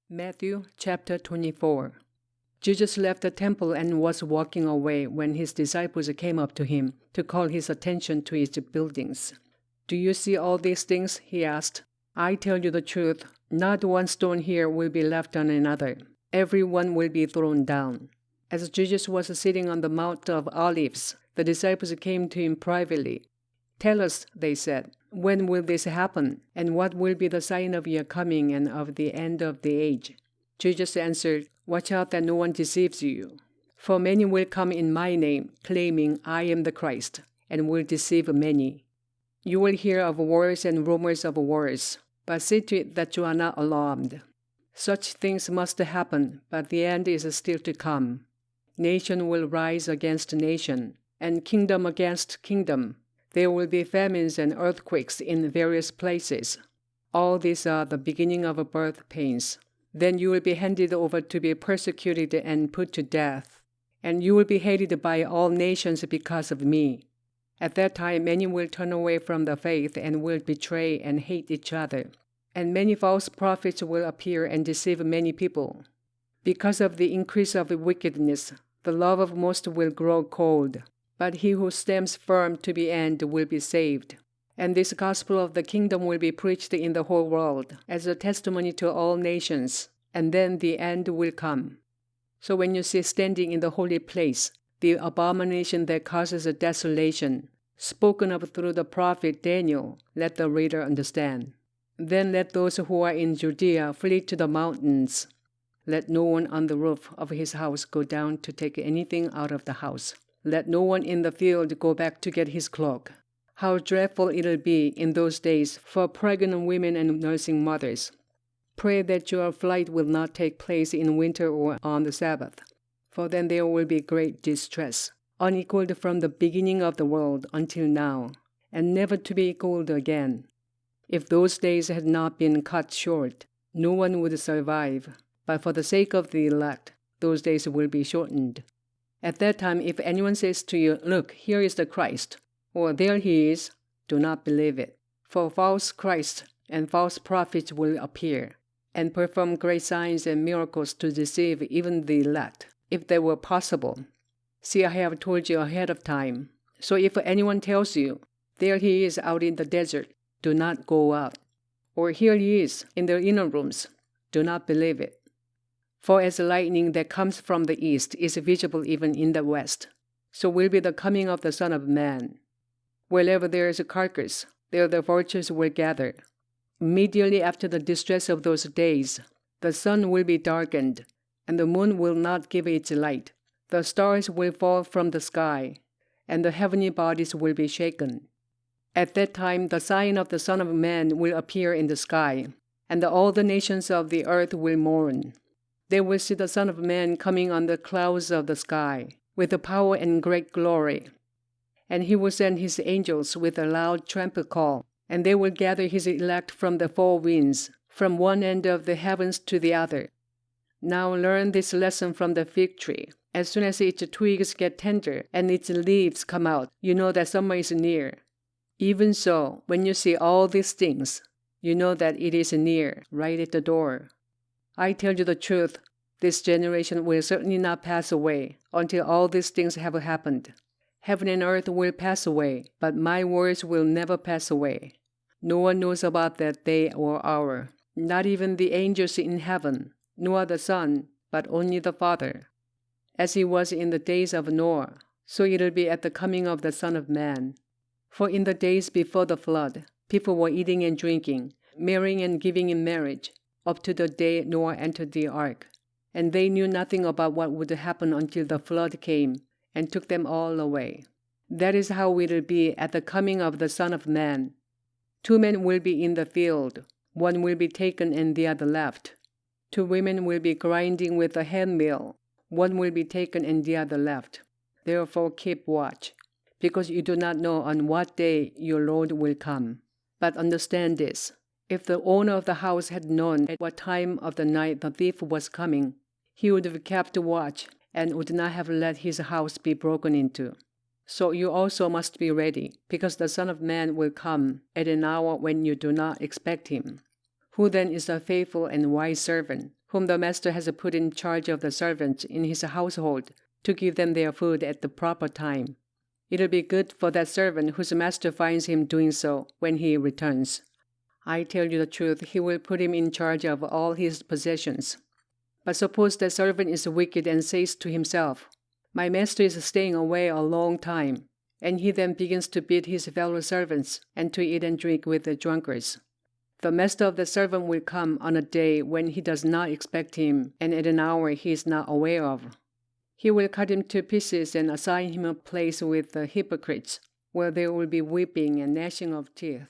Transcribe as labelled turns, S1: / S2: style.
S1: Matthew chapter 24. Jesus left the temple and was walking away when his disciples came up to him to call his attention to its buildings. "Do you see all these things?" he asked. "I tell you the truth, not one stone here will be left on another. Every one will be thrown down." As Jesus was sitting on the Mount of Olives, the disciples came to him privately. "Tell us," they said, "when will this happen, and what will be the sign of your coming and of the end of the age?" Jesus answered, "Watch out that no one deceives you. For many will come in my name, claiming I am the Christ, and will deceive many. You will hear of wars and rumors of wars, but see to it that you are not alarmed. Such things must happen, but the end is still to come. Nation will rise against nation, and kingdom against kingdom. There will be famines and earthquakes in various places. All these are the beginning of birth pains. Then you will be handed over to be persecuted and put to death, and you will be hated by all nations because of me. At that time many will turn away from the faith and will betray and hate each other. And many false prophets will appear and deceive many people. Because of the increase of wickedness, the love of most will grow cold. But he who stands firm to the end will be saved. And this gospel of the kingdom will be preached in the whole world as a testimony to all nations, and then the end will come. So when you see standing in the holy place the abomination that causes a desolation, spoken of through the prophet Daniel, let the reader understand. Then let those who are in Judea flee to the mountains. Let no one on the roof of his house go down to take anything out of the house. Let no one in the field go back to get his cloak. How dreadful it'll be in those days for pregnant women and nursing mothers. Pray that your flight will not take place in winter or on the Sabbath, for then there will be great distress, unequaled from the beginning of the world until now, and never to be equaled again. If those days had not been cut short, no one would survive, but for the sake of the elect, those days will be shortened. At that time, if anyone says to you, 'Look, here is the Christ,' or 'There he is,' do not believe it. For false Christs and false prophets will appear, and perform great signs and miracles to deceive even the elect, if they were possible. See, I have told you ahead of time. So if anyone tells you, 'There he is out in the desert,' do not go out. Or 'Here he is in the inner rooms,' do not believe it. For as lightning that comes from the east is visible even in the west, so will be the coming of the Son of Man. Wherever there is a carcass, there the vultures will gather. Immediately after the distress of those days, the sun will be darkened, and the moon will not give its light. The stars will fall from the sky, and the heavenly bodies will be shaken. At that time the sign of the Son of Man will appear in the sky, and all the nations of the earth will mourn. They will see the Son of Man coming on the clouds of the sky, with the power and great glory. And he will send his angels with a loud trumpet call, and they will gather his elect from the four winds, from one end of the heavens to the other. Now learn this lesson from the fig tree. As soon as its twigs get tender and its leaves come out, you know that summer is near. Even so, when you see all these things, you know that it is near, right at the door. I tell you the truth, this generation will certainly not pass away until all these things have happened. Heaven and earth will pass away, but my words will never pass away. No one knows about that day or hour, not even the angels in heaven, nor the Son, but only the Father. As it was in the days of Noah, so it'll be at the coming of the Son of Man. For in the days before the flood, people were eating and drinking, marrying and giving in marriage, up to the day Noah entered the ark. And they knew nothing about what would happen until the flood came and took them all away. That is how it will be at the coming of the Son of Man. 2 men will be in the field, one will be taken and the other left. 2 women will be grinding with a handmill, one will be taken and the other left. Therefore keep watch, because you do not know on what day your Lord will come. But understand this. If the owner of the house had known at what time of the night the thief was coming, he would have kept watch and would not have let his house be broken into. So you also must be ready, because the Son of Man will come at an hour when you do not expect him. Who then is a faithful and wise servant, whom the master has put in charge of the servants in his household, to give them their food at the proper time? It'll be good for that servant whose master finds him doing so when he returns. I tell you the truth, he will put him in charge of all his possessions. But suppose that servant is wicked and says to himself, 'My master is staying away a long time,' and he then begins to beat his fellow servants and to eat and drink with the drunkards. The master of the servant will come on a day when he does not expect him and at an hour he is not aware of. He will cut him to pieces and assign him a place with the hypocrites, where there will be weeping and gnashing of teeth."